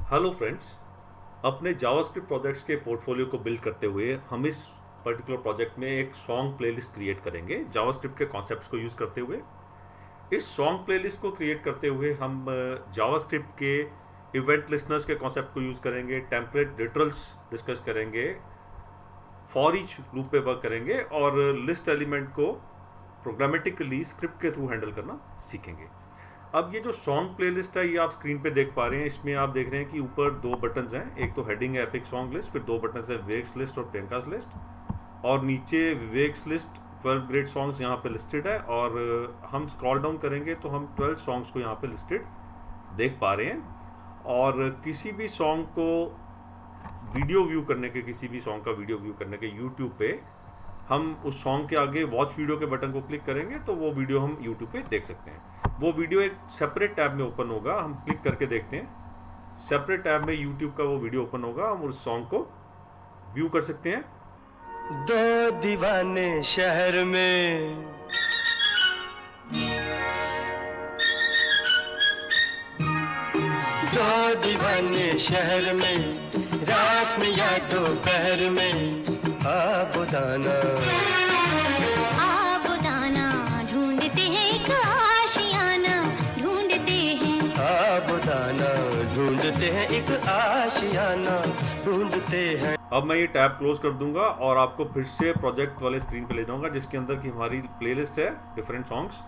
Hello friends. अपने JavaScript projects के portfolio को बिल्ड करते हुए हम इस पर्टिकुलर प्रोजेक्ट में एक सॉन्ग प्लेलिस्ट क्रिएट करेंगे जावास्क्रिप्ट के कॉन्सेप्ट्स को यूज़ करते हुए। इस सॉन्ग प्लेलिस्ट को क्रिएट करते हुए हम जावास्क्रिप्ट के इवेंट लिस्टनर्स के कॉन्सेप्ट को यूज़ करेंगे, टेम्पलेट लिटरल्स डिस्कस करेंगे, फॉर ईच लूप पे वर्क करेंगे और लिस्ट एलिमेंट को प्रोग्रामेटिकली स्क्रिप्ट के थ्रू हैंडल करना सीखेंगे। अब ये जो सॉन्ग प्लेलिस्ट है ये आप स्क्रीन पे देख पा रहे हैं। इसमें आप देख रहे हैं कि ऊपर दो बटन्स हैं, एक तो हेडिंग है एपिक सॉन्ग लिस्ट, फिर दो बटन्स है विवेक्स लिस्ट और प्रियंकास लिस्ट, और नीचे विवेक्स लिस्ट 12 ग्रेट सॉन्ग्स यहाँ पे लिस्टेड है। और हम स्क्रॉल डाउन करेंगे तो हम 12 सॉन्ग्स को यहाँ पे लिस्टेड देख पा रहे हैं। और किसी भी सॉन्ग को वीडियो व्यू करने के, किसी भी सॉन्ग का वीडियो व्यू करने के यूट्यूब पे हम उस सॉन्ग के आगे वॉच वीडियो के बटन को क्लिक करेंगे तो वो वीडियो हम यूट्यूब पे देख सकते हैं। वो वीडियो एक सेपरेट टैब में ओपन होगा, हम क्लिक करके देखते हैं। सेपरेट टैब में यूट्यूब का वो वीडियो ओपन होगा, हम उस सॉन्ग को व्यू कर सकते हैं। दो दीवाने शहर में, दो दीवाने शहर में, रात में या दोपहर में, आबुदाना आबुदाना ढूंढते हैं एक आशियाना, ढूंढते हैं आबुदाना ढूंढते हैं, एक आशियाना ढूंढते हैं। अब मैं ये टैब क्लोज कर दूंगा और आपको फिर से प्रोजेक्ट वाले स्क्रीन पे ले जाऊंगा जिसके अंदर की हमारी प्लेलिस्ट है different songs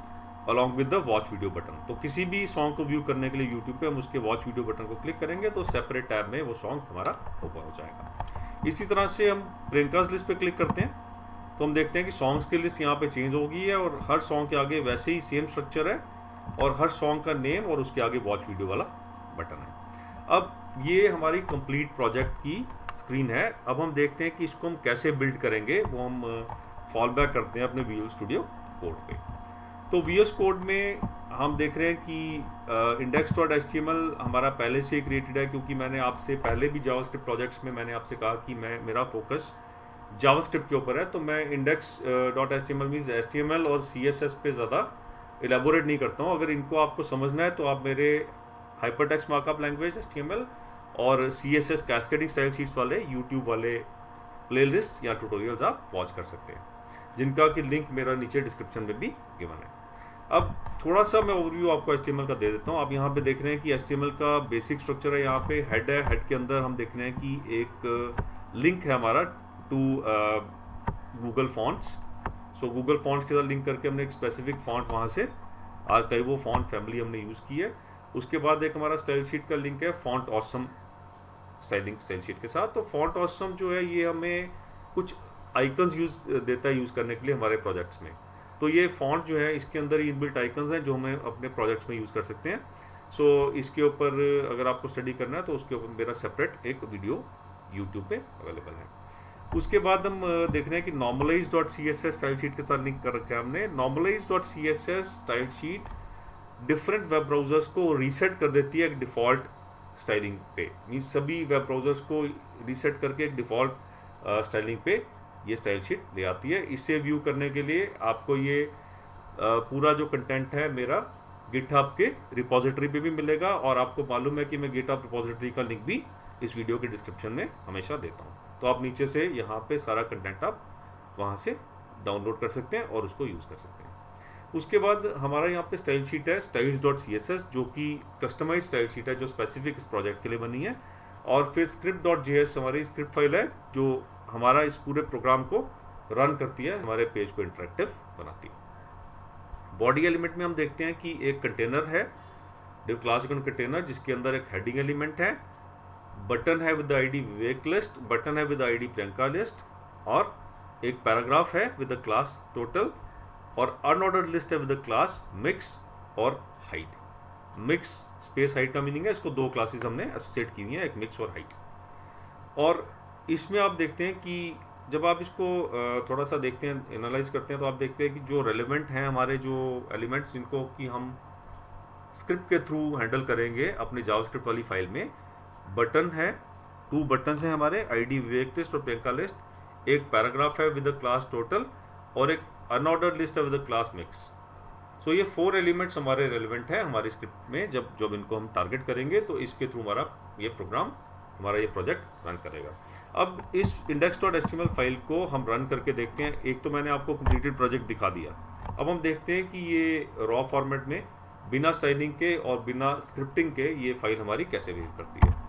along with the watch video button. तो किसी भी सॉन्ग को व्यू करने के लिए यूट्यूब पे हम उसके वॉच वीडियो बटन को क्लिक करेंगे तो सेपरेट टैब में वो सॉन्ग हमारा ओपन हो जाएगा। इसी तरह से हम प्रियंकास लिस्ट पे क्लिक करते हैं तो हम देखते हैं कि सॉन्ग्स की लिस्ट यहाँ पे चेंज हो गई है और हर सॉन्ग के आगे वैसे ही सेम स्ट्रक्चर है और हर सॉन्ग का नेम और उसके आगे वॉच वीडियो वाला बटन है। अब ये हमारी कंप्लीट प्रोजेक्ट की स्क्रीन है। अब हम देखते हैं कि इसको हम कैसे बिल्ड करेंगे। वो हम फॉल बैक करते हैं अपने विजुअल स्टूडियो कोड पे। तो वीएस कोड में हम देख रहे हैं कि index.html हमारा पहले से ही क्रिएटेड है, क्योंकि मैंने आपसे पहले भी जावास्क्रिप्ट प्रोजेक्ट्स में मैंने आपसे कहा कि मेरा फोकस जावास्क्रिप्ट के ऊपर है। तो मैं index.html मीन्स HTML और CSS पे ज़्यादा इलेबोरेट नहीं करता हूँ। अगर इनको आपको समझना है तो आप मेरे हाइपरटेक्स्ट मार्कअप लैंग्वेज HTML और CSS कैस्केडिंग स्टाइल शीट्स वाले यूट्यूब वाले प्लेलिस्ट या ट्यूटोरियल्स आप वॉच कर सकते हैं, जिनका कि लिंक मेरा नीचे डिस्क्रिप्शन में भी गिवन है। अब थोड़ा सा मैं ओवरव्यू आपको HTML का दे देता हूँ। आप यहाँ पे देख रहे हैं कि HTML का बेसिक स्ट्रक्चर है। यहाँ पे हेड है, हेड के अंदर हम देख रहे हैं कि एक लिंक है हमारा to Google fonts. So Google fonts के साथ लिंक करके हमने एक स्पेसिफिक फॉन्ट वहाँ से आर्काइवो फॉन्ट फैमिली हमने यूज़ की है। उसके बाद एक हमारा स्टाइल शीट का लिंक है font awesome styling style sheet के साथ। तो फॉन्ट ऑसम जो है ये हमें कुछ आइकन्स देता है यूज़ करने के लिए हमारे प्रोजेक्ट्स में। तो ये फॉन्ट जो है इसके अंदर ही इनबिल्ट आइकन्स हैं जो हमें अपने प्रोजेक्ट्स में यूज़ कर सकते हैं। सो इसके ऊपर अगर आपको स्टडी करना है तो उसके ऊपर मेरा सेपरेट एक वीडियो यूट्यूब पे अवेलेबल है। उसके बाद हम देख रहे हैं कि normalize.css स्टाइल शीट के साथ लिंक कर रखा है हमने। normalize.css style sheet different web browsers को रीसेट कर देती है एक डिफ़ॉल्ट स्टाइलिंग पे। मीन्स सभी वेब ब्राउजर्स को रीसेट करके एक डिफ़ॉल्ट स्टाइलिंग पे ये स्टाइल शीट ले आती है। इसे व्यू करने के लिए आपको ये पूरा जो कंटेंट है मेरा गिटहब के रिपोजिटरी पे भी मिलेगा, और आपको मालूम है कि मैं गिटहब रिपोजिटरी का लिंक भी इस वीडियो के डिस्क्रिप्शन में हमेशा देता हूँ। तो आप नीचे से यहाँ पे सारा कंटेंट आप वहाँ से डाउनलोड कर सकते हैं और उसको यूज़ कर सकते हैं। उसके बाद हमारा यहाँ पे स्टाइल शीट है styles.css, जो कि कस्टमाइज स्टाइल शीट है जो स्पेसिफिक इस प्रोजेक्ट के लिए बनी है। और फिर script.js हमारी स्क्रिप्ट फाइल है जो हमारा इस पूरे प्रोग्राम को रन करती है, हमारे पेज को इंटरेक्टिव बनाती है। बॉडी एलिमेंट में हम देखते हैं कि एक कंटेनर है, डिव क्लास इकोन कंटेनर, जिसके अंदर एक हेडिंग एलिमेंट है, बटन है with ID Vivek list, button है विद आईडी प्रियंका लिस्ट, और एक पैराग्राफ है विद द क्लास टोटल, और अनऑर्डर्ड लिस्ट है विद द क्लास मिक्स और हाइट। मिक्स स्पेस हाइट का मीनिंग है, इसको दो क्लासेस हमने एसोसिएट की हुई है, एक मिक्स और हाइट। और इसमें आप देखते हैं कि जब आप इसको थोड़ा सा देखते हैं, एनालाइज करते हैं, तो आप देखते हैं कि जो रेलेवेंट हैं हमारे जो एलिमेंट्स जिनको कि हम स्क्रिप्ट के थ्रू हैंडल करेंगे अपनी जावास्क्रिप्ट वाली फाइल में, बटन है, 2 बटन्स हैं हमारे, आईडी विवेक लिस्ट और प्रियंका लिस्ट, एक पैराग्राफ है विद द क्लास टोटल, और एक अनऑर्डर्ड लिस्ट है विद द क्लास मिक्स। सो ये 4 एलिमेंट्स हमारे रेलेवेंट है हमारी स्क्रिप्ट में। जब इनको हम टारगेट करेंगे तो इसके थ्रू हमारा ये प्रोग्राम हमारा ये प्रोजेक्ट रन करेगा। अब इस index.html फाइल को हम रन करके देखते हैं। एक तो मैंने आपको कंप्लीटेड प्रोजेक्ट दिखा दिया, अब हम देखते हैं कि ये रॉ फॉर्मेट में बिना स्टाइलिंग के और बिना स्क्रिप्टिंग के ये फाइल हमारी कैसे बिहेव करती है।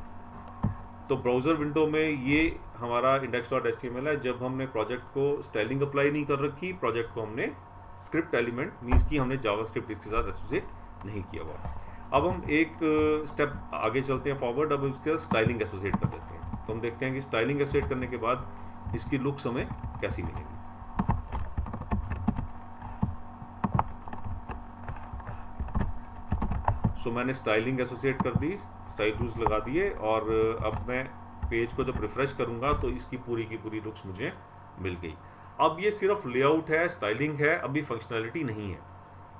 तो ब्राउज़र विंडो में ये हमारा index.html है। जब हमने प्रोजेक्ट को स्टाइलिंग अप्लाई नहीं कर रखी, प्रोजेक्ट को हमने स्क्रिप्ट एलिमेंट मीन्स की हमने जावास्क्रिप्ट इसके साथ एसोसिएट नहीं किया हुआ। अब हम एक स्टेप आगे चलते हैं फॉरवर्ड, अब इसके साथ स्टाइलिंग एसोसिएट कर देते हैं। तो हम देखते हैं कि स्टाइलिंग एसोसिएट करने के बाद इसकी लुक्स हमें कैसी मिलेगी। सो मैंने स्टाइलिंग एसोसिएट कर दी, स्टाइल रूल्स लगा दिए, और अब मैं पेज को जब रिफ्रेश करूंगा तो इसकी पूरी की पूरी लुक्स मुझे मिल गई। अब ये सिर्फ लेआउट है, स्टाइलिंग है, अभी फंक्शनैलिटी नहीं है,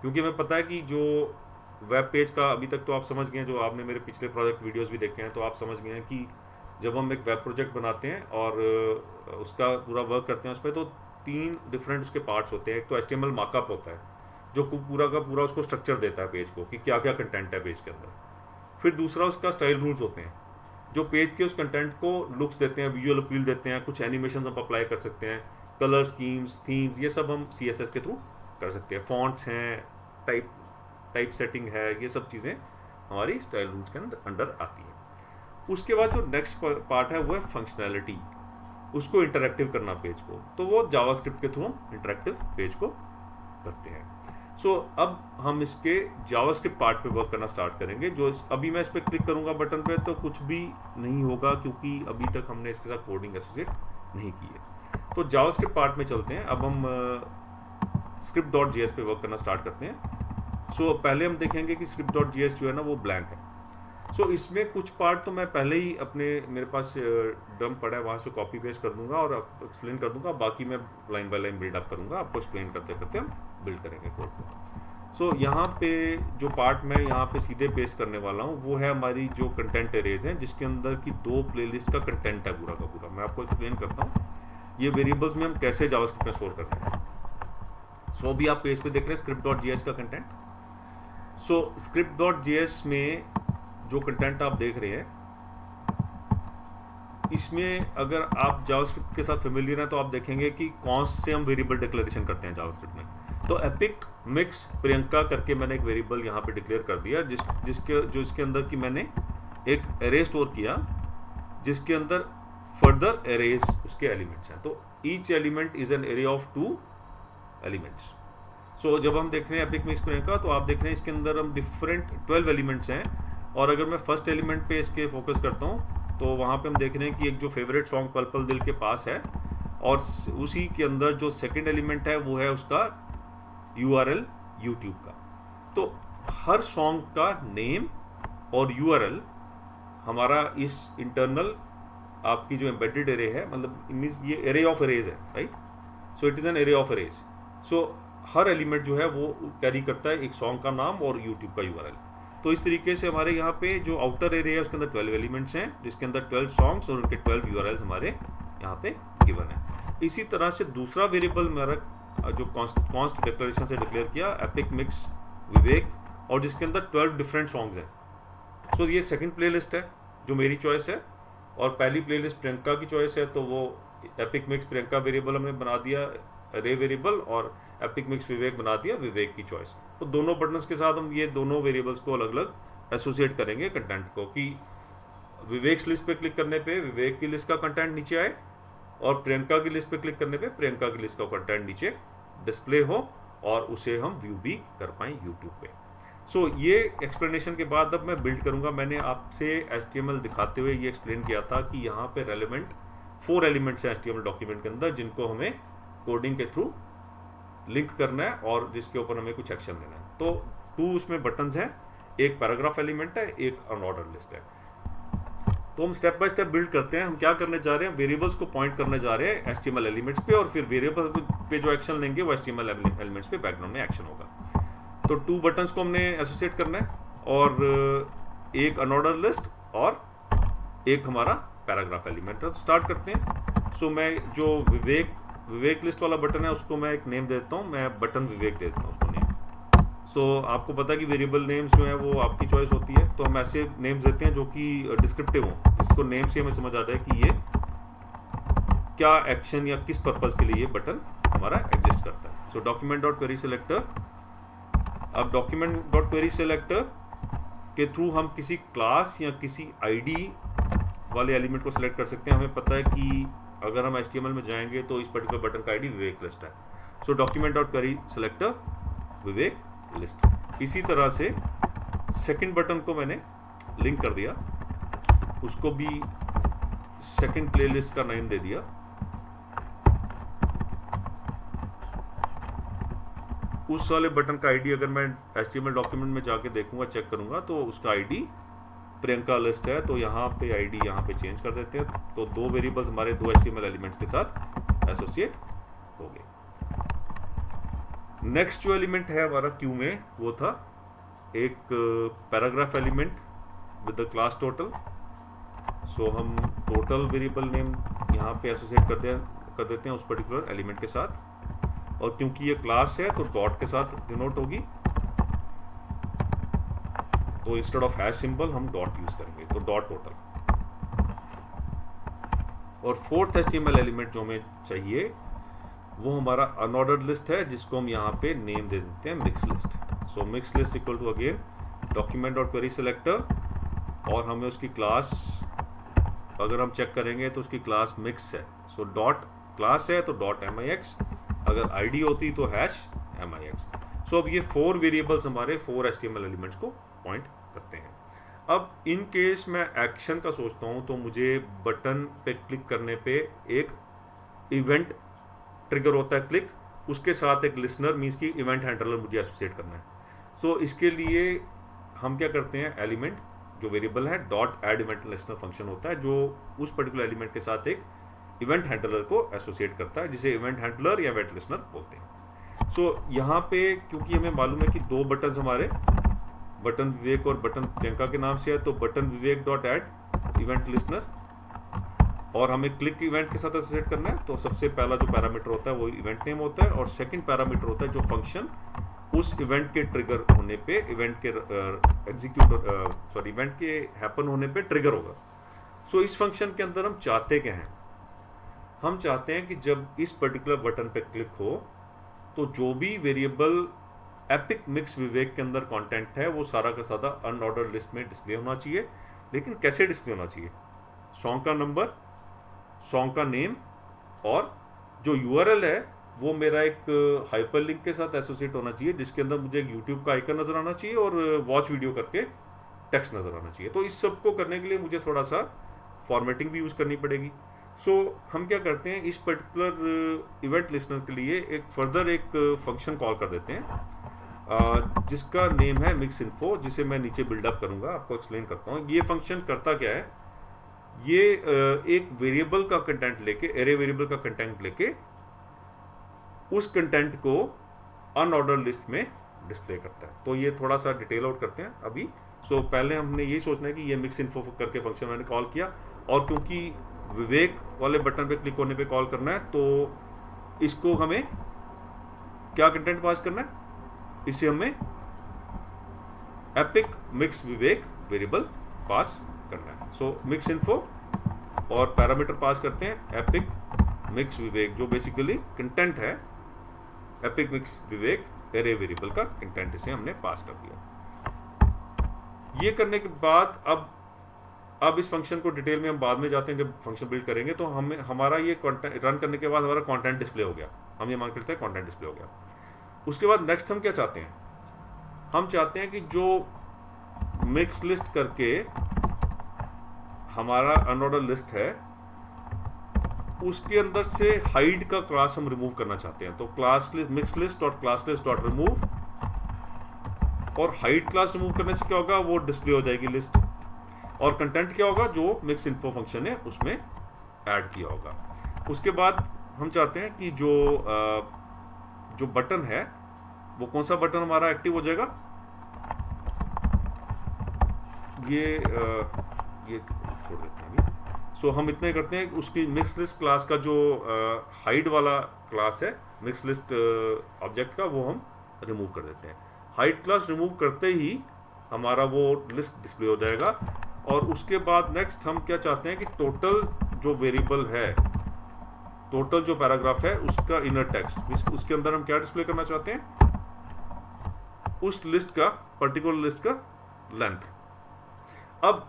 क्योंकि हमें पता है कि जो वेब पेज का अभी तक तो आप समझ गए हैं, जो आपने मेरे पिछले प्रोजेक्ट वीडियोस भी देखे हैं तो आप समझ गए हैं कि जब हम एक वेब प्रोजेक्ट बनाते हैं और उसका पूरा वर्क करते हैं उस पर, तो 3 डिफरेंट उसके पार्ट्स होते हैं। एक तो HTML मार्कअप होता है जो पूरा का पूरा उसको स्ट्रक्चर देता है पेज को कि क्या क्या कंटेंट है पेज के अंदर। फिर दूसरा उसका स्टाइल रूल्स होते हैं जो पेज के उस कंटेंट को लुक्स देते हैं, विजुअल अपील देते हैं, कुछ एनिमेशन हम अप्लाई कर सकते हैं, कलर स्कीम्स, थीम्स, ये सब हम CSS के थ्रू कर सकते हैं। फॉन्ट्स हैं, टाइप सेटिंग है, ये सब चीज़ें हमारी स्टाइल रूल्स के अंडर आती है। उसके बाद जो नेक्स्ट पार्ट है वो है फंक्शनैलिटी, उसको इंटरैक्टिव करना पेज को, तो वो जावास्क्रिप्ट के थ्रू हम इंटरैक्टिव पेज को करते हैं। सो अब हम इसके जावास्क्रिप्ट पार्ट पे वर्क करना स्टार्ट करेंगे। जो अभी मैं इस पर क्लिक करूंगा बटन पे तो कुछ भी नहीं होगा, क्योंकि अभी तक हमने इसके साथ कोडिंग एसोसिएट नहीं की है। तो जावास्क्रिप्ट पार्ट में चलते हैं। अब हम script.js पे वर्क करना स्टार्ट करते हैं। सो पहले हम देखेंगे कि script.js जो है ना वो ब्लैंक है। सो इसमें कुछ पार्ट तो मैं पहले ही मेरे पास डंप पड़ा है, वहाँ से कॉपी पेस्ट कर दूंगा और एक्सप्लेन कर दूंगा। बाकी मैं line by line build up करूंगा, आपको एक्सप्लेन करते करते हम बिल्ड करेंगे कोड को। सो यहाँ पे जो पार्ट मैं यहाँ पे सीधे पेस्ट करने वाला हूँ वो है हमारी जो कंटेंट एरेज है, जिसके अंदर की 2 प्लेलिस्ट का कंटेंट है पूरा का पूरा। मैं आपको एक्सप्लेन करता हूँ ये वेरिएबल्स में हम कैसे जावास्क्रिप्ट में स्टोर करते हैं। सो अभी आप पेज पे देख रहे हैं script.js का कंटेंट। सो script.js में जो कंटेंट आप देख रहे हैं, इसमें अगर आप जावास्क्रिप्ट के साथ फेमिलियर हैं तो आप देखेंगे कि कॉन्स्ट से हम वेरिएबल डिक्लेरेशन करते हैं जावास्क्रिप्ट में। तो एपिक मिक्स प्रियंका करके मैंने एक वेरिएबल यहाँ पे डिक्लेयर कर दिया, जिसके अंदर की मैंने एक एरे स्टोर किया, जिसके अंदर फर्दर एरेज उसके एलिमेंट्स हैं। तो each element is an array of 2 elements. So जब हम देख रहे हैं एपिक मिक्स प्रियंका तो आप देख रहे हैं इसके अंदर हम डिफरेंट 12 एलिमेंट्स हैं। और अगर मैं फर्स्ट एलिमेंट पे इसके फोकस करता हूँ तो वहाँ पे हम देख रहे हैं कि एक जो फेवरेट सॉन्ग पल पल दिल के पास है, और उसी के अंदर जो सेकंड एलिमेंट है वो है उसका URL यूट्यूब का। तो हर सॉन्ग का नेम और URL हमारा इस इंटरनल आपकी जो एम्बेडेड एरे है, मतलब मीन्स ये एरे ऑफ एरेज है, right. So it is an array of arrays. So her element जो है वो कैरी करता है एक सॉन्ग का नाम और यूट्यूब का URL। तो इस तरीके से हमारे यहाँ पे जो आउटर एरे है उसके अंदर 12 एलिमेंट्स हैं, जिसके अंदर 12 सॉन्ग्स और उनके 12 URLs हमारे यहाँ पे गिवन है। इसी तरह से दूसरा वेरिएबल मेरा जो कॉन्स्ट डिक्लेरेशन से डिक्लेयर किया एपिक मिक्स विवेक, और जिसके अंदर 12 डिफरेंट सॉन्ग्स हैं। सो ये सेकंड प्लेलिस्ट है जो मेरी चॉइस है, और पहली प्लेलिस्ट प्रियंका की चॉइस है, तो वो एपिक मिक्स प्रियंका वेरिएबल हमने बना दिया रे वेरिएबल, और एपिक मिक्स विवेक बना दिया विवेक की चॉइस। तो दोनों बटन्स के साथ हम ये दोनों वेरिएबल्स को अलग अलग एसोसिएट करेंगे कंटेंट को, कि विवेक लिस्ट पे क्लिक करने पे विवेक की लिस्ट का कंटेंट नीचे आए, और प्रियंका की लिस्ट पे क्लिक करने पे प्रियंका की लिस्ट का कंटेंट नीचे डिस्प्ले हो, और उसे हम व्यू भी कर पाएं यूट्यूब पे। सो ये एक्सप्लेनेशन के बाद अब मैं बिल्ड करूंगा। मैंने आपसे HTML दिखाते हुए ये एक्सप्लेन किया था कि यहाँ पे रेलेवेंट 4 एलिमेंट्स हैं HTML डॉक्यूमेंट के अंदर, जिनको हमें कोडिंग के थ्रू लिंक करना है और जिसके ऊपर हमें कुछ एक्शन लेना है। तो 2 उसमें बटन्स हैं, एक पैराग्राफ एलिमेंट है, एक अनऑर्डर लिस्ट है। तो हम स्टेप बाय स्टेप बिल्ड करते हैं। हम क्या करने जा रहे हैं, वेरिएबल्स को पॉइंट करने जा रहे हैं HTML एलिमेंट्स पे, और फिर वेरिएबल पे जो एक्शन लेंगे वो HTML एलिमेंट्स पे बैकग्राउंड में एक्शन होगा। तो 2 बटन्स को हमने एसोसिएट करना है, और एक अनऑर्डर लिस्ट और एक हमारा पैराग्राफ एलिमेंट है। तो स्टार्ट करते हैं। सो मैं जो विवेक लिस्ट वाला बटन है उसको मैं एक नेम देता हूँ, मैं बटन विवेक देता हूँ उसको नेम। सो आपको पता है कि वेरिएबल नेम्स जो है वो आपकी चॉइस होती है, तो हम ऐसे नेम्स देते हैं जो कि डिस्क्रिप्टिव हों, जिसको नेम से हमें समझ आ जाए कि ये क्या एक्शन या किस पर्पस के लिए ये बटन हमारा एग्जिस्ट करता है। सो डॉक्यूमेंट डॉट क्वेरी सिलेक्टर, अब डॉक्यूमेंट डॉट क्वेरी सिलेक्टर के थ्रू हम किसी क्लास या किसी आईडी वाले एलिमेंट को सिलेक्ट कर सकते हैं। हमें पता है कि अगर हम HTML में जाएंगे तो इस पर्टिकुलर बटन का आईडी विवेक लिस्ट है। सो डॉक्यूमेंट डॉट क्वेरी सिलेक्टर विवेक लिस्ट। इसी तरह से सेकंड बटन को मैंने लिंक कर दिया, उसको भी सेकंड प्लेलिस्ट का नाम दे दिया। उस वाले बटन का आईडी अगर मैं HTML डॉक्यूमेंट में जाके देखूंगा, चेक करूंगा, तो उसका आईडी प्रियंका लिस्ट है। तो यहाँ पे आईडी यहाँ पे चेंज कर देते हैं, तो दो वेरिएबल्स हमारे दो HTML एलिमेंट्स के साथ एसोसिएट हो गए। नेक्स्ट जो एलिमेंट है हमारा क्यू में, वो था एक paragraph element with the class total. So हम टोटल वेरिएबल नेम यहाँ पे एसोसिएट कर देते हैं उस पर्टिकुलर एलिमेंट के साथ, और क्योंकि ये क्लास है तो डॉट के साथ डिनोट होगी, तो इंस्टेड ऑफ हैश सिंबल हम डॉट यूज करेंगे, तो डॉट टोटल। और फोर्थ HTML एलिमेंट जो हमें चाहिए वो हमारा अनऑर्डर्ड लिस्ट है, जिसको हम यहाँ पे नेम दे देते हैं mix list. So mix list equal to again document dot query selector, और हमें उसकी क्लास अगर हम चेक करेंगे तो उसकी क्लास मिक्स है। सो डॉट क्लास है तो डॉट MIX, अगर आईडी होती तो हैश MIX। सो अब ये 4 वेरिएबल्स हमारे 4 HTML एलिमेंट्स को पॉइंट करते हैं। अब इन केस मैं एक्शन का सोचता हूँ तो मुझे बटन पे क्लिक करने पे एक इवेंट ट्रिगर होता है क्लिक, उसके साथ एक लिसनर मीन्स की इवेंट हैंडलर मुझे एसोसिएट करना है। सो इसके लिए हम क्या करते हैं, एलिमेंट जो वेरिएबल है dot add event listener function होता है जो उस पर्टिकुलर एलिमेंट के साथ एक इवेंट हैंडलर को एसोसिएट करता है, जिसे इवेंट हैंडलर या इवेंट लिसनर बोलते हैं। सो यहाँ पे क्योंकि हमें मालूम है कि दो बटन्स हमारे बटन विवेक और बटन प्रियंका के नाम से है, तो बटन विवेक डॉट एड इवेंट लिसनर, और हमें क्लिक इवेंट के साथ एसोसिएट करना है। तो सबसे पहला जो पैरामीटर होता है वो इवेंट नेम होता है, और सेकंड पैरामीटर होता है जो फंक्शन उस इवेंट के ट्रिगर होने पे, इवेंट के इवेंट के हैपन होने पे ट्रिगर होगा। सो इस फंक्शन के अंदर हम चाहते क्या हैं, हम चाहते हैं कि जब इस पर्टिकुलर बटन पे क्लिक हो तो जो भी वेरिएबल एपिक मिक्स विवेक के अंदर कंटेंट है वो सारा का सारा अनऑर्डर्ड लिस्ट में डिस्प्ले होना चाहिए। लेकिन कैसे डिस्प्ले होना चाहिए, सॉन्ग का नंबर, सॉन्ग का नेम, और जो URL है वो मेरा एक हाइपरलिंक के साथ एसोसिएट होना चाहिए, जिसके अंदर मुझे यूट्यूब का आइकन नजर आना चाहिए और वॉच वीडियो करके टेक्स्ट नजर आना चाहिए। तो इस सब को करने के लिए मुझे थोड़ा सा फॉर्मेटिंग भी यूज करनी पड़ेगी। सो हम क्या करते हैं, इस पर्टिकुलर इवेंट लिसनर के लिए एक फर्दर एक फंक्शन कॉल कर देते हैं जिसका नेम है मिक्स इन्फो, जिसे मैं नीचे बिल्डअप करूंगा, आपको एक्सप्लेन करता हूँ। ये फंक्शन करता क्या है, ये एक वेरिएबल का कंटेंट लेके, एरे वेरिएबल का कंटेंट लेके उस कंटेंट को अनऑर्डर लिस्ट में डिस्प्ले करता है। तो ये थोड़ा सा डिटेल आउट करते हैं अभी। सो पहले हमने यही सोचना है कि ये मिक्स इन्फो करके फंक्शन मैंने कॉल किया, और क्योंकि विवेक वाले बटन पे क्लिक होने पे कॉल करना है तो इसको हमें क्या कंटेंट पास करना है, इसे हमें एपिक मिक्स विवेक वेरिएबल पास करना है। सो मिक्स इन्फो और पैरामीटर पास करते हैं एपिक मिक्स विवेक, जो बेसिकली कंटेंट है एपिक मिक्स विवेक एरे वेरिएबल का कंटेंट, इसे हमने पास कर दिया। ये करने के बाद अब इस फंक्शन को डिटेल में हम बाद में जाते हैं जब फंक्शन बिल्ड करेंगे। तो हमें हमारा ये रन करने के बाद हमारा कंटेंट डिस्प्ले हो गया, हम ये मान के चलते हैं कंटेंट डिस्प्ले हो गया। उसके बाद नेक्स्ट हम क्या चाहते हैं, हम चाहते हैं कि जो मिक्स लिस्ट करके हमारा अनऑर्डर लिस्ट है उसके अंदर से हाइड का क्लास हम रिमूव करना चाहते हैं। तो class list mix list dot class list dot remove, और हाइड क्लास रिमूव करने से क्या होगा, वो डिस्प्ले हो जाएगी लिस्ट, और कंटेंट क्या होगा जो मिक्स इन्फो फंक्शन है उसमें ऐड किया होगा। उसके बाद हम चाहते हैं कि जो बटन है वो कौन सा बटन हमारा एक्टिव हो जाएगा, ये छोड़ देते हैं। सो हम इतना ही करते हैं, उसकी मिक्स लिस्ट क्लास का जो हाइड वाला क्लास है मिक्स लिस्ट ऑब्जेक्ट का, वो हम रिमूव कर देते हैं। हाइड क्लास रिमूव करते ही हमारा वो लिस्ट डिस्प्ले हो जाएगा। और उसके बाद नेक्स्ट हम क्या चाहते हैं कि टोटल जो वेरिएबल है, टोटल जो पैराग्राफ है उसका इनर टेक्स्ट, उसके अंदर हम क्या डिस्प्ले करना चाहते हैं, उस लिस्ट का, पर्टिकुलर लिस्ट का लेंथ। अब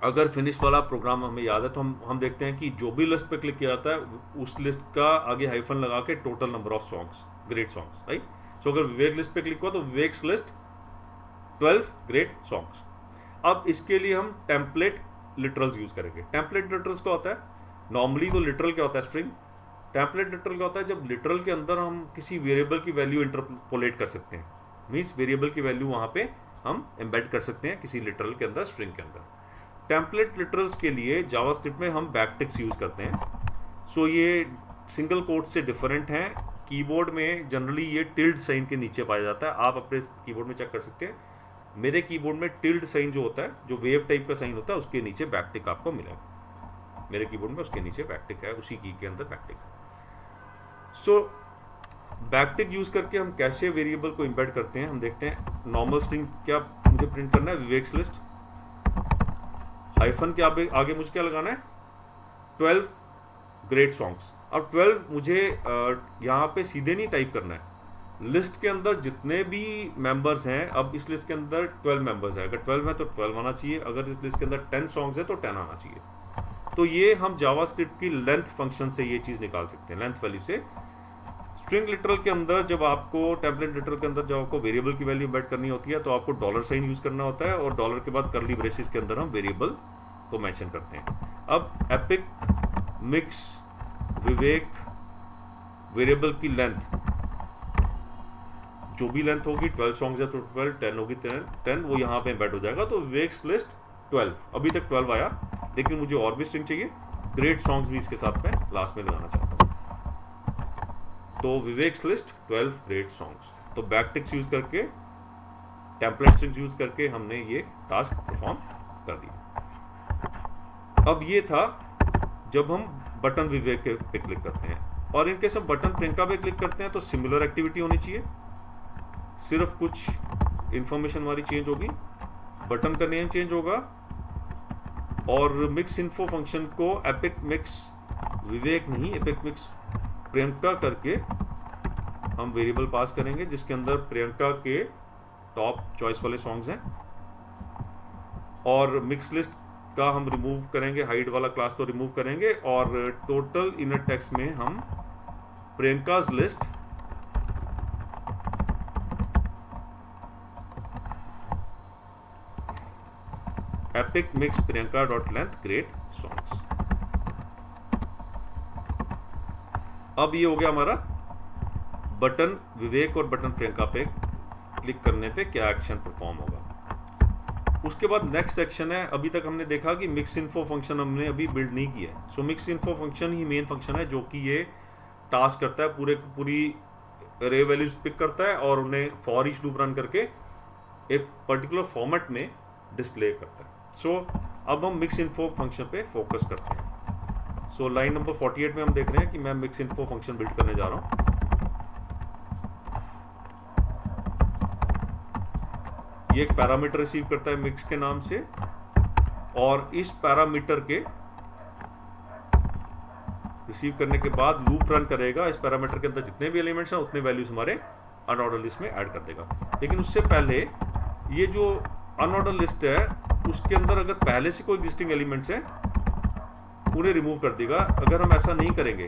अगर फिनिश वाला प्रोग्राम हमें याद है तो हम देखते हैं कि जो भी लिस्ट पे क्लिक किया जाता है उस लिस्ट का आगे हाइफन लगा के total number of songs, great songs, right. So अगर विवेक लिस्ट पे क्लिक हुआ तो विवेक्स लिस्ट 12 ग्रेट सॉन्ग्स। अब इसके लिए हम टेम्पलेट लिटरल्स यूज करेंगे। टेम्पलेट लिटरल्स क्या होता है, नॉर्मली तो लिटरल क्या होता है, स्ट्रिंग। टेम्पलेट लिटरल क्या होता है, जब लिटरल के अंदर हम किसी वेरिएबल की वैल्यू इंटरपोलेट कर सकते हैं, मीन्स वेरिएबल की वैल्यू वहां पे हम एम्बेड कर सकते हैं किसी लिटरल के अंदर, स्ट्रिंग के अंदर। टेम्पलेट लिटरल्स के लिए जावास्क्रिप्ट में हम बैकटिक्स यूज करते हैं। सो ये सिंगल कोट से डिफरेंट हैं। कीबोर्ड में जनरली ये टिल्ड साइन के नीचे पाया जाता है, आप अपने कीबोर्ड में चेक कर सकते हैं। मेरे कीबोर्ड में टिल्ड साइन जो होता है, जो वेव टाइप का साइन होता है, उसके नीचे बैकटिक आपको मिलेगा। मेरे कीबोर्ड में उसके नीचे बैकटिक है, उसी की के अंदर बैकटिक है। सो बैकटिक यूज करके हम कैसे वेरिएबल को इम्बेड करते हैं, हम देखते हैं। नॉर्मल स्ट्रिंग क्या मुझे प्रिंट करना है, विवेक्स लिस्ट, हाइफन के आगे मुझे क्या लगाना है, 12 ग्रेट सॉन्ग्स। अब 12 मुझे यहाँ पे सीधे नहीं टाइप करना है, लिस्ट के अंदर जितने भी मेंबर्स हैं, अब इस लिस्ट के अंदर 12 मेंबर्स हैं, अगर 12 है तो 12 आना चाहिए, अगर इस लिस्ट के अंदर 10 सॉन्ग्स है तो 10 आना चाहिए। तो ये हम जावास्क्रिप्ट की लेंथ फंक्शन से ये चीज निकाल सकते हैं, लेंथ वैल्यू से। स्ट्रिंग लिटरल के अंदर जब आपको, टेम्पलेट लिटरल के अंदर जब आपको वेरिएबल की वैल्यू एड करनी होती है तो आपको डॉलर साइन यूज करना होता है, और डॉलर के बाद कर्ली ब्रेसेस के अंदर हम वेरिएबल को मेंशन करते हैं। अब एपिक मिक्स विवेक वेरिएबल की लेंथ, जो भी लेंथ होगी, 12 सॉन्ग्स है तो 12, 10 होगी 10, वो यहाँ पे एम्बेड हो जाएगा। तो विवेक्स लिस्ट 12, अभी तक 12 आया, लेकिन मुझे और भी स्ट्रिंग चाहिए, ग्रेट सॉन्ग्स भी इसके साथ में लास्ट में लगाना चाहता हूँ। तो विवेक्स लिस्ट 12 ग्रेट सॉन्ग्स। तो बैकटिक्स यूज करके, टेम्पलेट स्ट्रिंग्स यूज करके हमने ये टास्क परफॉर्म कर दिया। अब ये था जब हम बटन विवेक पे क्लिक करते हैं, और इनके सब बटन प्रियंका पे क्लिक करते हैं तो सिमिलर एक्टिविटी होनी चाहिए, सिर्फ कुछ इंफॉर्मेशन हमारी चेंज होगी, बटन का नेम चेंज होगा, और मिक्स इन्फो फंक्शन को एपिक मिक्स विवेक नहीं, एपिक मिक्स प्रियंका करके हम वेरिएबल पास करेंगे जिसके अंदर प्रियंका के टॉप चॉइस वाले सॉन्ग्स हैं। और मिक्स लिस्ट का हम रिमूव करेंगे, हाइड वाला क्लास तो रिमूव करेंगे, और टोटल इनर टेक्स्ट में हम Priyanka's list epic mix Priyanka dot length great songs. अब ये हो गया हमारा बटन विवेक और बटन प्रियंका पे क्लिक करने पे क्या एक्शन परफॉर्म होगा। उसके बाद नेक्स्ट एक्शन है, अभी तक हमने देखा कि मिक्स इन्फो फंक्शन हमने अभी बिल्ड नहीं किया है। सो मिक्स इन्फो फंक्शन ही मेन फंक्शन है जो कि ये टास्क करता है, पूरी रे वैल्यूज पिक करता है और उन्हें फॉर ईच लूप रन करके एक पर्टिकुलर फॉर्मेट में डिस्प्ले करता है। सो अब हम मिक्स इन्फो फंक्शन पे फोकस करते हैं। सो लाइन नंबर 48 में हम देख रहे हैं कि मैं मिक्स इन्फो फंक्शन बिल्ड करने जा रहा हूं। ये एक पैरामीटर रिसीव करता है मिक्स के नाम से, और इस पैरामीटर के रिसीव करने के बाद लूप रन करेगा। इस पैरामीटर के अंदर जितने भी एलिमेंट्स हैं उतने वैल्यूज हमारे अनऑर्डर लिस्ट में ऐड कर देगा। लेकिन उससे पहले ये जो अनऑर्डर लिस्ट है उसके अंदर अगर पहले से कोई एग्जिस्टिंग एलिमेंट्स हैं उन्हें रिमूव कर देगा। अगर हम ऐसा नहीं करेंगे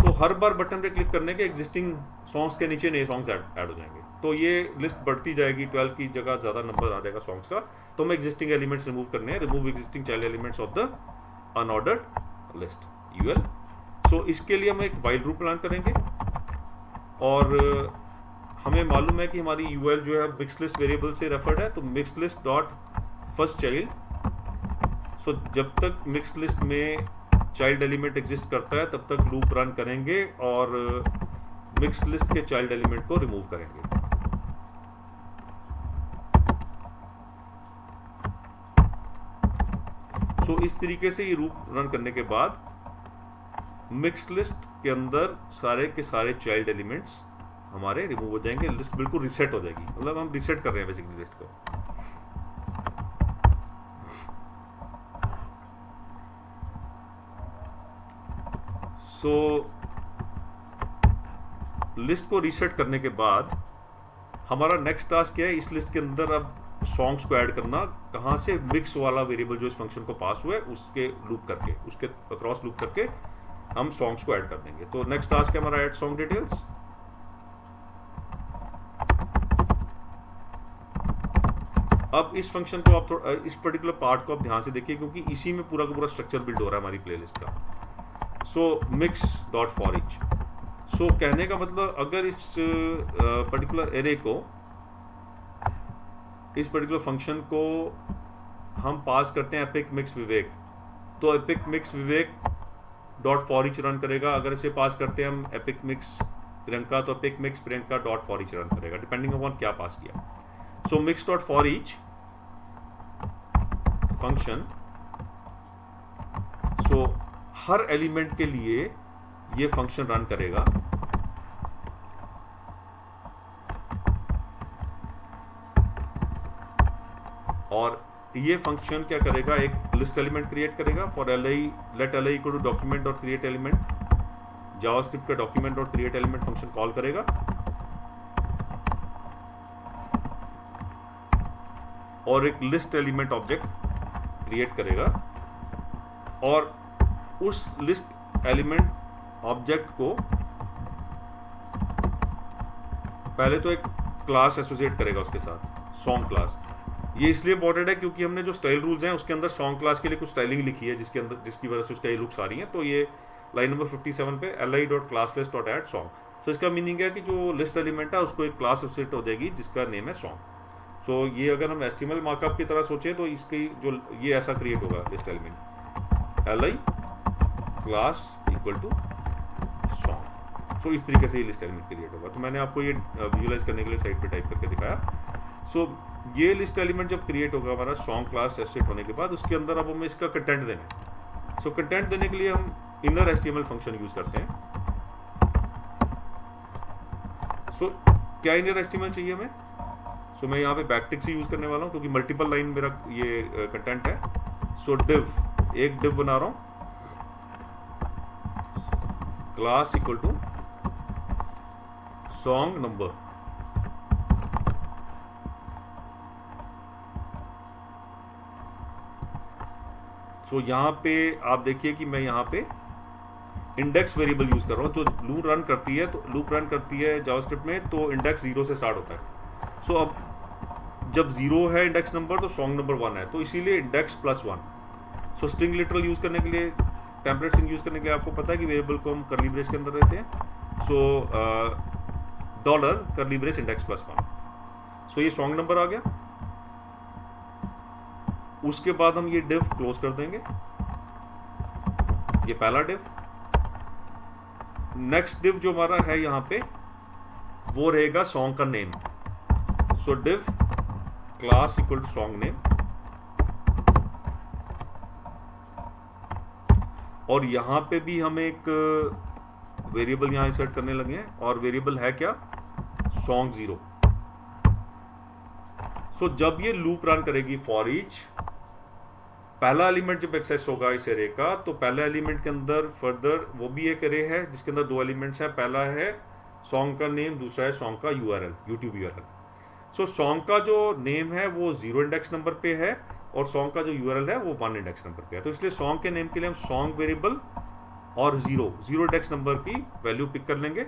तो हर बार बटन पे क्लिक करने के एग्जिस्टिंग सॉन्ग्स के नीचे नए सॉन्ग्स ऐड हो जाएंगे, तो ये लिस्ट बढ़ती जाएगी, 12 की जगह ज्यादा नंबर आ जाएगा सॉन्ग्स का। तो हमें एग्जिस्टिंग एलिमेंट्स रिमूव करने हैं, remove existing child elements of the unordered list, UL. So इसके लिए हम एक व्हाइल लूप प्लान करेंगे, और हमें मालूम है कि हमारी यूएल जो है मिक्स लिस्ट वेरिएबल से रेफर्ड है, तो mix list dot first child. So जब तक मिक्स लिस्ट में चाइल्ड एलिमेंट एग्जिस्ट करता है तब तक लूप रन करेंगे और मिक्स लिस्ट के चाइल्ड एलिमेंट को रिमूव करेंगे। सो इस तरीके से ये लूप रन करने के बाद मिक्स लिस्ट के अंदर सारे के सारे चाइल्ड एलिमेंट्स हमारे रिमूव हो जाएंगे, लिस्ट बिल्कुल रिसेट हो जाएगी, मतलब हम रिसेट कर रहे हैं बेसिकली लिस्ट को। सो लिस्ट को रीसेट करने के बाद हमारा नेक्स्ट टास्क क्या है, इस लिस्ट के अंदर अब सॉन्ग्स को ऐड करना। कहाँ से? मिक्स वाला वेरिएबल जो इस फंक्शन को पास हुआ है उसके लूप करके, उसके अक्रॉस लूप करके हम सॉन्ग्स को ऐड कर देंगे। तो नेक्स्ट टास्क है हमारा ऐड सॉन्ग डिटेल्स। अब इस फंक्शन को आप थोड़ा, इस पर्टिकुलर पार्ट को आप ध्यान से देखिए, क्योंकि इसी में पूरा का पूरा स्ट्रक्चर बिल्ड हो रहा है हमारी प्लेलिस्ट का। So mix dot for each. So कहने का मतलब, अगर इस पर्टिकुलर एरे को, इस पर्टिकुलर फंक्शन को हम पास करते हैं एपिक मिक्स विवेक, तो epic mix Vivek dot for each run करेगा। अगर इसे पास करते हैं हम एपिक मिक्स प्रियंका, तो epic mix Priyanka dot for each run करेगा, डिपेंडिंग अपॉन क्या पास किया। सो mix dot for each function, so her element के लिए ये फंक्शन रन करेगा। और ये फंक्शन क्या करेगा, एक लिस्ट एलिमेंट क्रिएट करेगा for li, let li equal to document और क्रिएट एलिमेंट। जावास्क्रिप्ट का डॉक्यूमेंट और क्रिएट एलिमेंट फंक्शन कॉल करेगा और एक लिस्ट एलिमेंट ऑब्जेक्ट क्रिएट करेगा, और उस लिस्ट एलिमेंट ऑब्जेक्ट को पहले तो एक क्लास एसोसिएट करेगा उसके साथ, सॉन्ग क्लास। ये इसलिए इंपॉर्टेंट है क्योंकि हमने जो स्टाइल रूल्स हैं उसके अंदर सॉन्ग क्लास के लिए कुछ स्टाइलिंग लिखी है, जिसके अंदर, जिसकी वजह से उसका ये लुक्स आ रही है। तो ये लाइन नंबर 57 पे li.classlist.add song। तो इसका मीनिंग है कि जो लिस्ट एलिमेंट है उसको एक क्लास एसोसिएट हो जाएगी जिसका नेम है सॉन्ग। सो ये अगर हम HTML मार्कअप की तरह सोचें तो इसकी जो ये ऐसा क्रिएट होगा list element, li class equal to song. So इस तरीके से ये लिस्ट एलिमेंट क्रिएट होगा। तो मैंने आपको ये विजुअलाइज करने के लिए साइड पे टाइप करके दिखाया। सो ये लिस्ट एलिमेंट जब क्रिएट होगा हमारा सॉन्ग क्लास एसोसिएट होने के बाद, उसके अंदर अब हमें इसका कंटेंट देना है। सो कंटेंट देने के लिए हम इनर HTML फंक्शन यूज करते हैं। सो क्या इनर HTML चाहिए हमें? सो मैं यहाँ पे बैकटिक से यूज करने वाला हूँ क्योंकि मल्टीपल लाइन मेरा ये कंटेंट है। सो डिव, एक डिव बना रहा हूँ, class equal to song number. So यहाँ पे आप देखिए कि मैं यहाँ पे इंडेक्स वेरिएबल यूज कर रहा हूँ। जो लूप रन करती है, तो लूप रन करती है जावास्क्रिप्ट में, तो इंडेक्स 0 से स्टार्ट होता है। सो अब जब 0 है इंडेक्स नंबर, तो सॉन्ग नंबर 1 है, तो इसीलिए इंडेक्स प्लस 1। सो स्ट्रिंग लिटरल यूज करने के लिए, टेम्पलेट स्ट्रिंग यूज करने के लिए आपको पता है कि वेरिएबल को हम कर्ली ब्रेस के अंदर रहते हैं। So dollar curly brace index plus 1। So ये सॉन्ग नंबर आ गया। उसके बाद हम ये डिव क्लोज कर देंगे, ये पहला डिव। नेक्स्ट डिव जो हमारा है यहाँ पे वो रहेगा सॉन्ग का name. So div class equal to song name, और यहां पे भी हम एक वेरिएबल यहां इंसर्ट करने लगे हैं, और वेरिएबल है क्या? सॉन्ग 0। सो जब ये लूप रन करेगी फॉर ईच, पहला एलिमेंट जब एक्सेस होगा इस एरे का, तो पहला एलिमेंट के अंदर फर्दर वो भी एक एरे है जिसके अंदर 2 एलिमेंट्स हैं। पहला है सॉन्ग का नेम, दूसरा है सॉन्ग का URL, यूट्यूब URL। सो सॉन्ग का जो नेम है वो 0 इंडेक्स नंबर पे है, और सॉन्ग का जो URL है वो 1 इंडेक्स नंबर पे है। तो इसलिए सॉन्ग के नेम के लिए हम सॉन्ग वेरिएबल और 0 इंडेक्स नंबर की वैल्यू पिक कर लेंगे,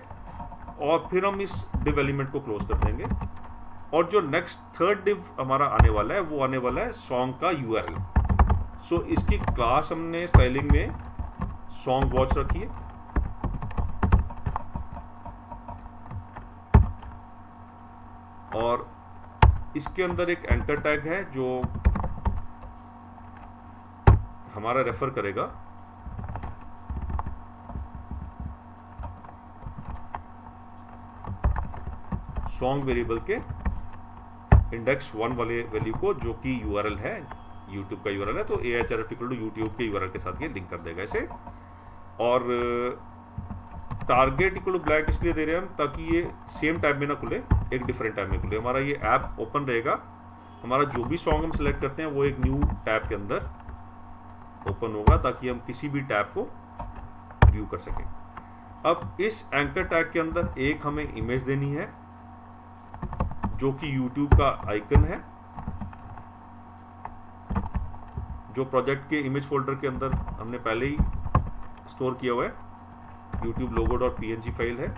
और फिर हम इस डिव एलिमेंट को क्लोज कर देंगे। और जो नेक्स्ट थर्ड डिव हमारा आने वाला है वो आने वाला है सॉन्ग का URL। सो इसकी क्लास हमने स्टाइलिंग में सॉन्ग वॉच रखी है, और इसके अंदर एक एंकर टैग है जो हमारा रेफर करेगा सॉन्ग वेरिएबल के इंडेक्स 1 वाले वैल्यू को, जो कि URL है, यूट्यूब का URL है। तो ahref इक्वल टू यूट्यूब के URL के साथ ये लिंक कर देगा इसे। और टारगेट इक्वल टू ब्लैंक इसलिए दे रहे हैं हम ताकि ये सेम टैब में ना खुले, एक डिफरेंट टैब में खुले। हमारा ये ऐप ओपन रहेगा, हमारा जो भी सॉन्ग हम सेलेक्ट करते हैं वो एक न्यू टैब के अंदर ओपन होगा ताकि हम किसी भी टैब को व्यू कर सकें। अब इस एंकर टैग के अंदर एक हमें इमेज देनी है जो कि YouTube का आइकन है, जो प्रोजेक्ट के इमेज फोल्डर के अंदर हमने पहले ही स्टोर किया हुआ है। YouTube logo.png फाइल है,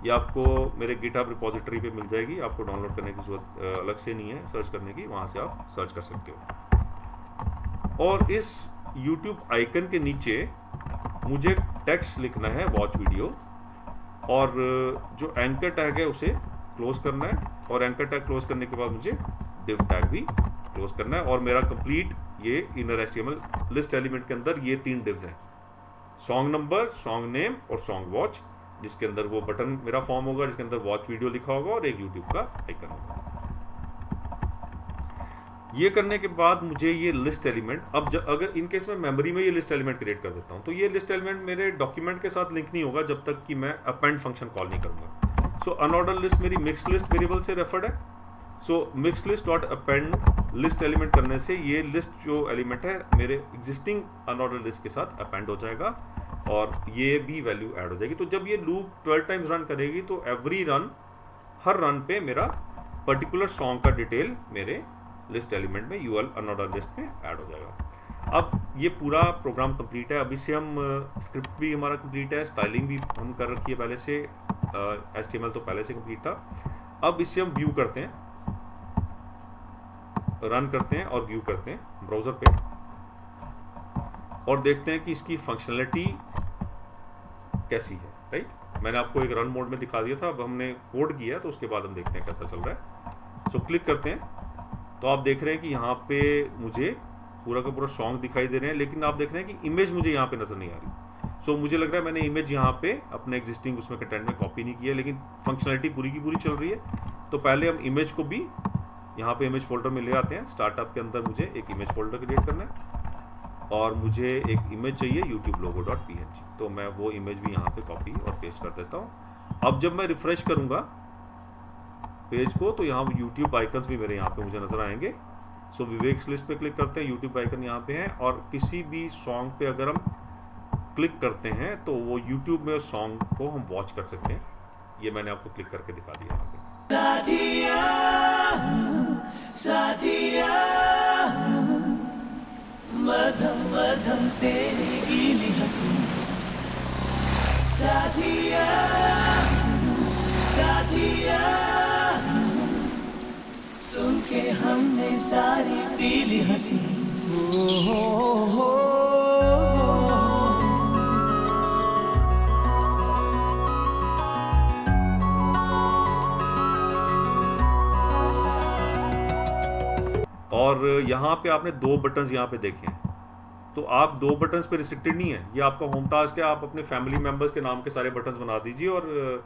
ये आपको मेरे GitHub रिपोजिटरी पे मिल जाएगी, आपको डाउनलोड करने की जरूरत अलग से नहीं है, सर्च करने की, वहां से आप सर्च कर सकते हो। और इस YouTube आइकन के नीचे मुझे टेक्स्ट लिखना है वॉच वीडियो, और जो एंकर टैग है उसे क्लोज करना है, और एंकर टैग क्लोज करने के बाद मुझे डिव टैग भी क्लोज करना है। और मेरा कंप्लीट ये इनर HTML लिस्ट एलिमेंट के अंदर ये 3 डिव्स हैं, सॉन्ग नंबर, सॉन्ग नेम और सॉन्ग वॉच, जिसके अंदर वो बटन मेरा फॉर्म होगा जिसके अंदर वॉच वीडियो लिखा होगा और एक YouTube का आइकन होगा। ये करने के बाद मुझे ये लिस्ट एलिमेंट, अब अगर इन केस में मेमोरी में ये लिस्ट एलिमेंट क्रिएट कर देता हूँ तो ये लिस्ट एलिमेंट मेरे डॉक्यूमेंट के साथ लिंक नहीं होगा जब तक कि मैं अपेंड फंक्शन कॉल नहीं करूंगा। सो अनऑर्डर लिस्ट मेरी मिक्स लिस्ट वेरिएबल से रेफर्ड है। सो mix list dot append list element करने से ये लिस्ट जो एलिमेंट है मेरे एग्जिस्टिंग अनऑर्डर लिस्ट के साथ अपेंड हो जाएगा और ये भी वैल्यू ऐड हो जाएगी। तो जब ये लूप 12 टाइम्स रन करेगी तो एवरी रन, हर रन पे मेरा पर्टिकुलर सॉन्ग का डिटेल मेरे लिस्ट एलिमेंट में यूएल अनऑर्डर लिस्ट में ऐड हो जाएगा। अब ये पूरा प्रोग्राम कंप्लीट है। अब इससे हम स्क्रिप्ट भी हमारा कंप्लीट है, स्टाइलिंग भी हम कर रखी है पहले से, HTML तो पहले से कंप्लीट था। अब इससे हम व्यू करते हैं, रन करते हैं और व्यू करते हैं ब्राउजर पे, और देखते हैं कि इसकी फंक्शनलिटी कैसी है। राइट, मैंने आपको एक रन मोड में दिखा दिया था, अब हमने कोड किया तो उसके बाद हम देखते हैं कैसा चल रहा है। सो क्लिक करते हैं तो आप देख रहे हैं कि यहाँ पे मुझे पूरा का पूरा सॉन्ग दिखाई दे रहे हैं, लेकिन आप देख रहे हैं कि इमेज मुझे यहाँ पे नजर नहीं आ रही। सो मुझे लग रहा है मैंने इमेज यहाँ पे अपने एग्जिस्टिंग उसमें कंटेंट में कॉपी नहीं किया, लेकिन फंक्शनलिटी पूरी की पूरी चल रही है। तो पहले हम इमेज को भी यहाँ पे इमेज फोल्डर में ले आते हैं। स्टार्टअप के अंदर मुझे एक इमेज फोल्डर क्रिएट करना है और मुझे एक इमेज चाहिए YouTube logo.png, तो मैं वो इमेज भी यहाँ पे कॉपी और पेस्ट कर देता हूँ। अब जब मैं रिफ्रेश करूँगा पेज को तो यहाँ YouTube आइकन्स भी मेरे यहाँ पे मुझे नजर आएंगे। सो विवेक्स लिस्ट पे क्लिक करते हैं, YouTube आइकन यहाँ पे है, और किसी भी सॉन्ग पे अगर हम क्लिक करते हैं तो वो YouTube में उस सॉन्ग को हम वॉच कर सकते हैं। ये मैंने आपको क्लिक करके दिखा दिया यहाँ पे। मधम मधम तेरी गीली हंसी, साथिया साथिया, सुन के हमने सारी पीली हंसी। हो और यहाँ पे आपने 2 बटन्स यहाँ पे देखे हैं, तो आप 2 बटन्स पे रिस्ट्रिक्टेड नहीं है, ये आपका होम टास्क है। आप अपने फैमिली मेंबर्स के नाम के सारे बटन्स बना दीजिए, और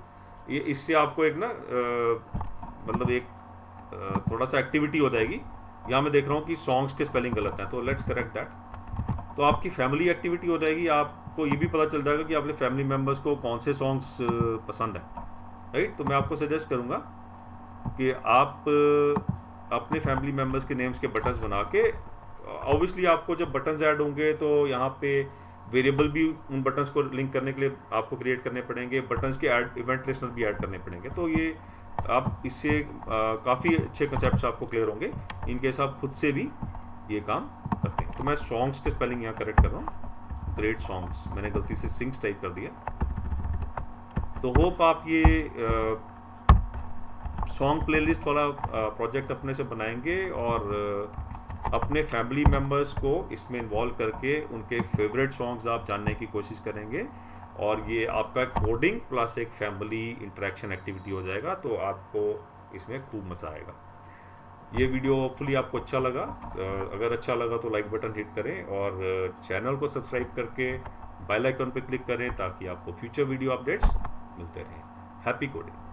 ये इससे आपको एक ना मतलब एक थोड़ा सा एक्टिविटी हो जाएगी। यहाँ मैं देख रहा हूँ कि सॉन्ग्स के स्पेलिंग गलत हैं, तो लेट्स करेक्ट दैट। तो आपकी फैमिली एक्टिविटी हो जाएगी, आपको ये भी पता चल जाएगा कि अपने फैमिली मेम्बर्स को कौन से सॉन्ग्स पसंद है। राइट, तो मैं आपको सजेस्ट करूँगा कि आप अपने फैमिली मेम्बर्स के नेम्स के बटन्स बना के, ऑब्वियसली आपको जब बटन्स ऐड होंगे तो यहाँ पे वेरिएबल भी उन बटन्स को लिंक करने के लिए आपको क्रिएट करने पड़ेंगे, बटन्स के ऐड इवेंट लिस्टर भी ऐड करने पड़ेंगे। तो ये आप इससे काफ़ी अच्छे कंसेप्ट्स आपको क्लियर होंगे इनकेस आप खुद से भी ये काम करते हैं। तो मैं सॉन्ग्स के स्पेलिंग यहाँ करेक्ट कर रहा हूँ, ग्रेट सॉन्ग्स, मैंने गलती से सिंग्स टाइप कर दिया। तो होप आप ये सॉन्ग प्लेलिस्ट वाला प्रोजेक्ट अपने से बनाएंगे और अपने फैमिली मेम्बर्स को इसमें इन्वॉल्व करके उनके फेवरेट सॉन्ग्स आप जानने की कोशिश करेंगे, और ये आपका कोडिंग प्लस एक फैमिली इंटरेक्शन एक्टिविटी हो जाएगा। तो आपको इसमें खूब मज़ा आएगा। ये वीडियो होपफुली आपको अच्छा लगा। अगर अच्छा लगा तो लाइक बटन हिट करें और चैनल को सब्सक्राइब करके बेल आइकन पर क्लिक करें ताकि आपको फ्यूचर वीडियो अपडेट्स मिलते रहें। Happy coding.